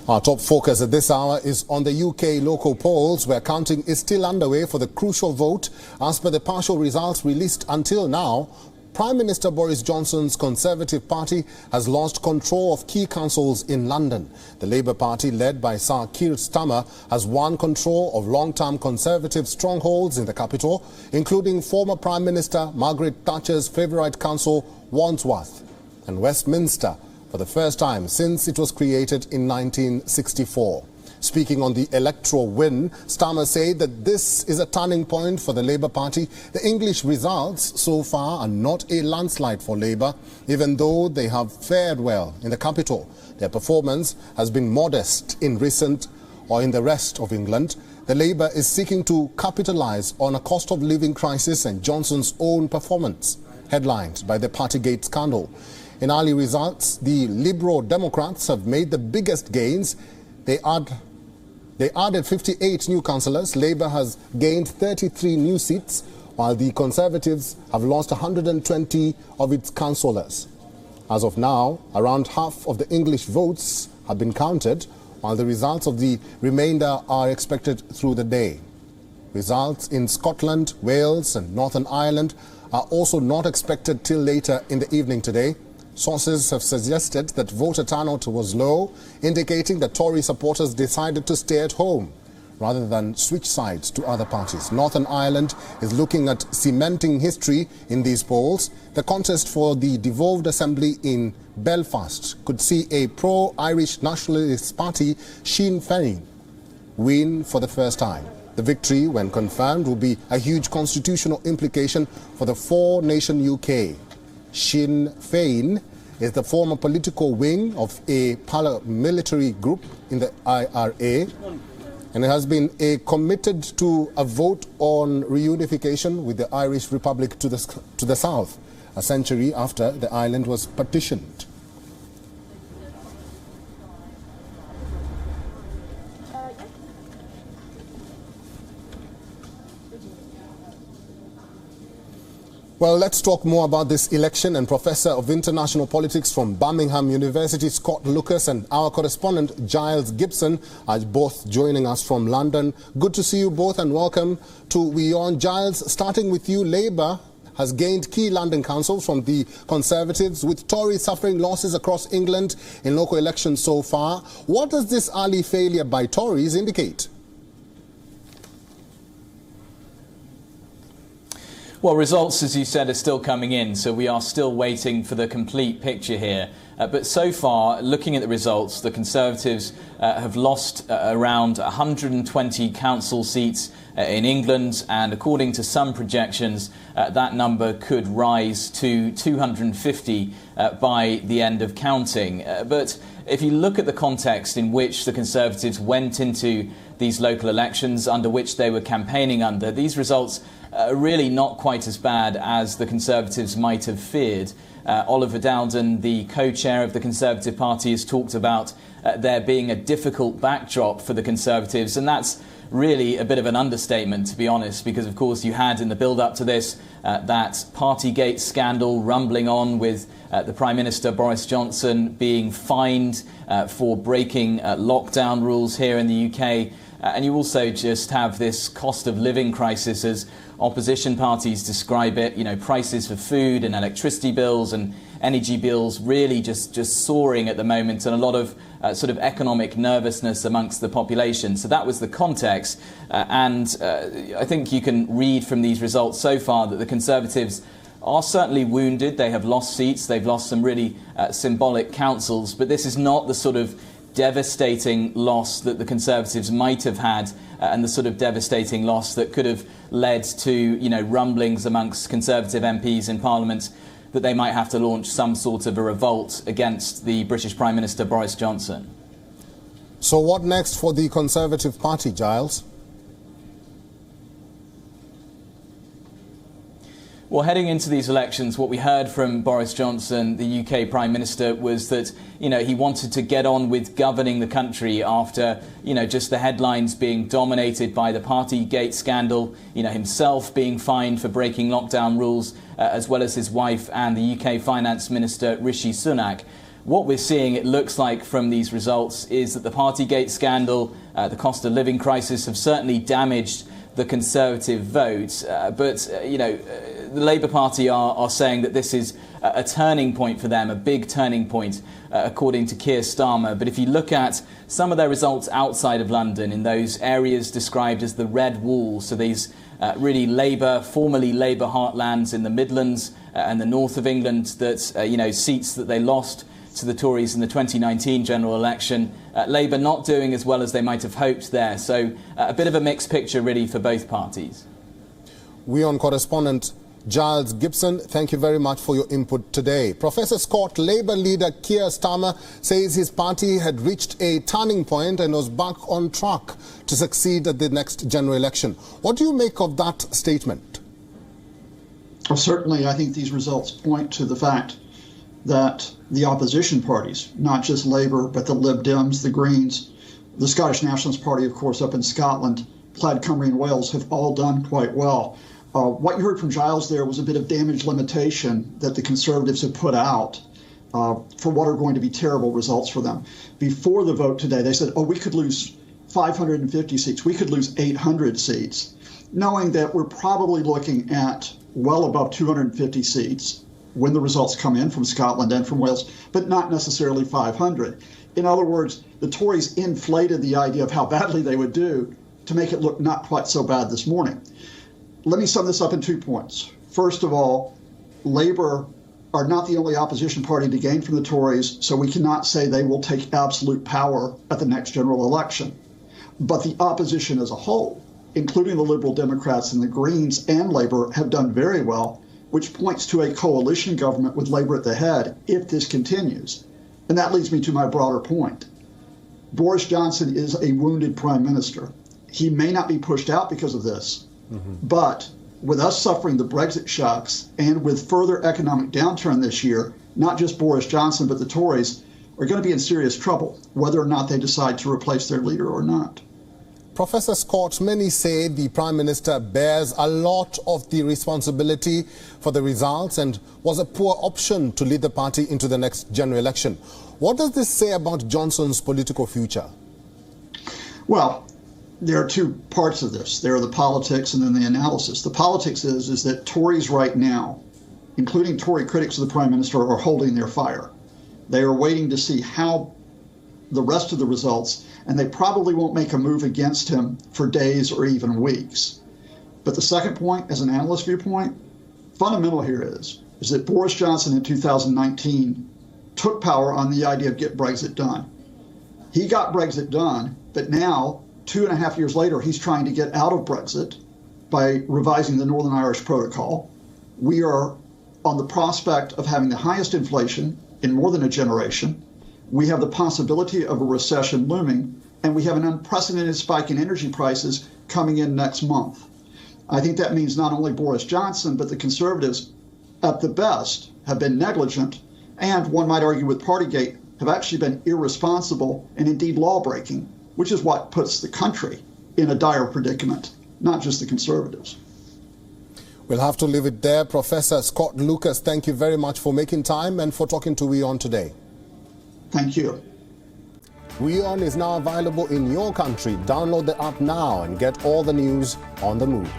Our top focus at this hour is on the UK local polls, where counting is still underway for the crucial vote. As per the partial results released until now, Prime Minister Boris Johnson's Conservative Party has lost control of key councils in London. The Labour Party, led by Sir Keir Starmer, has won control of long-term Conservative strongholds in the capital, including former Prime Minister Margaret Thatcher's favourite council, Wandsworth, and Westminster, for the first time since it was created in 1964. Speaking on the electoral win, Starmer said that this is a turning point for the Labour Party. The English results so far are not a landslide for Labour, even though they have fared well in the capital. Their performance has been modest in the rest of England. The Labour is seeking to capitalise on a cost of living crisis and Johnson's own performance, headlined by the Partygate scandal. In early results, the Liberal Democrats have made the biggest gains. They added 58 new councillors. Labour has gained 33 new seats, while the Conservatives have lost 120 of its councillors. As of now, around half of the English votes have been counted, while the results of the remainder are expected through the day. Results in Scotland, Wales and Northern Ireland are also not expected till later in the evening today. Sources have suggested that voter turnout was low, indicating that Tory supporters decided to stay at home rather than switch sides to other parties. Northern Ireland is looking at cementing history in these polls. The contest for the devolved assembly in Belfast could see a pro-Irish nationalist party, Sinn Féin, win for the first time. The victory, when confirmed, will be a huge constitutional implication for the four-nation UK. Sinn Féin is the former political wing of a paramilitary group in the IRA, and it has been committed to a vote on reunification with the Irish Republic to the south, a century after the island was partitioned. Well, let's talk more about this election, and Professor of International Politics from Birmingham University, Scott Lucas, and our correspondent, Giles Gibson, are both joining us from London. Good to see you both and welcome to WION. Giles, starting with you, Labour has gained key London councils from the Conservatives, with Tories suffering losses across England in local elections so far. What does this early failure by Tories indicate? Well, results, as you said, are still coming in, so we are still waiting for the complete picture here. But so far, looking at the results, the Conservatives have lost around 120 council seats in England, and according to some projections, that number could rise to 250 by the end of counting. But if you look at the context in which the Conservatives went into these local elections, under which they were campaigning under, these results are really not quite as bad as the Conservatives might have feared. Oliver Dowden, the co-chair of the Conservative Party, has talked about there being a difficult backdrop for the Conservatives, and that's really a bit of an understatement, to be honest, because of course you had in the build-up to this that Partygate scandal rumbling on, with the Prime Minister Boris Johnson being fined for breaking lockdown rules here in the UK. And you also just have this cost of living crisis, as opposition parties describe it. You know, prices for food and electricity bills and energy bills really just soaring at the moment, and a lot of sort of economic nervousness amongst the population. So that was the context. And I think you can read from these results so far that the Conservatives are certainly wounded. They have lost seats. They've lost some really symbolic councils. But this is not the sort of devastating loss that the Conservatives might have had, and the sort of devastating loss that could have led to, you know, rumblings amongst Conservative MPs in Parliament that they might have to launch some sort of a revolt against the British Prime Minister Boris Johnson. So what next for the Conservative Party, Giles? Well, heading into these elections, what we heard from Boris Johnson, the UK Prime Minister, was that, you know, he wanted to get on with governing the country after, you know, just the headlines being dominated by the Partygate scandal, you know, himself being fined for breaking lockdown rules, as well as his wife and the UK Finance Minister, Rishi Sunak. what we're seeing, it looks like, from these results is that the Partygate scandal, the cost of living crisis have certainly damaged the Conservative vote. The Labour Party are saying that this is a turning point for them, a big turning point, according to Keir Starmer. But if you look at some of their results outside of London, in those areas described as the red wall, so these really formerly Labour heartlands in the Midlands and the north of England, that seats that they lost to the Tories in the 2019 general election, Labour not doing as well as they might have hoped there. So a bit of a mixed picture really for both parties. WION correspondent Giles Gibson, thank you very much for your input today. Professor Scott, Labour leader Keir Starmer says his party had reached a turning point and was back on track to succeed at the next general election. What do you make of that statement? Well, certainly I think these results point to the fact that the opposition parties, not just Labour, but the Lib Dems, the Greens, the Scottish Nationalist Party, of course, up in Scotland, Plaid Cymru and Wales, have all done quite well. What you heard from Giles there was a bit of damage limitation that the Conservatives have put out for what are going to be terrible results for them. Before the vote today, they said, we could lose 550 seats, we could lose 800 seats, knowing that we're probably looking at well above 250 seats when the results come in from Scotland and from Wales, but not necessarily 500. In other words, the Tories inflated the idea of how badly they would do to make it look not quite so bad this morning. Let me sum this up in 2 points. First of all, Labour are not the only opposition party to gain from the Tories, so we cannot say they will take absolute power at the next general election. But the opposition as a whole, including the Liberal Democrats and the Greens and Labour, have done very well, which points to a coalition government with Labour at the head if this continues. And that leads me to my broader point. Boris Johnson is a wounded prime minister. He may not be pushed out because of this, but with us suffering the Brexit shocks and with further economic downturn this year, not just Boris Johnson, but the Tories are going to be in serious trouble, whether or not they decide to replace their leader or not. Professor Scott, many say the Prime Minister bears a lot of the responsibility for the results and was a poor option to lead the party into the next general election. What does this say about Johnson's political future? Well, there are two parts of this. There are the politics and then the analysis. The politics is that Tories right now, including Tory critics of the Prime Minister, are holding their fire. They are waiting to see how the rest of the results, and they probably won't make a move against him for days or even weeks. But the second point, as an analyst viewpoint, fundamental here is that Boris Johnson in 2019 took power on the idea of get Brexit done. He got Brexit done, but now, 2.5 years later, he's trying to get out of Brexit by revising the Northern Irish Protocol. We are on the prospect of having the highest inflation in more than a generation. We have the possibility of a recession looming, and we have an unprecedented spike in energy prices coming in next month. I think that means not only Boris Johnson, but the Conservatives, at the best, have been negligent, and one might argue with Partygate, have actually been irresponsible and indeed law-breaking, which is what puts the country in a dire predicament, not just the Conservatives. We'll have to leave it there. Professor Scott Lucas, thank you very much for making time and for talking to WION today. Thank you. WION is now available in your country. Download the app now and get all the news on the move.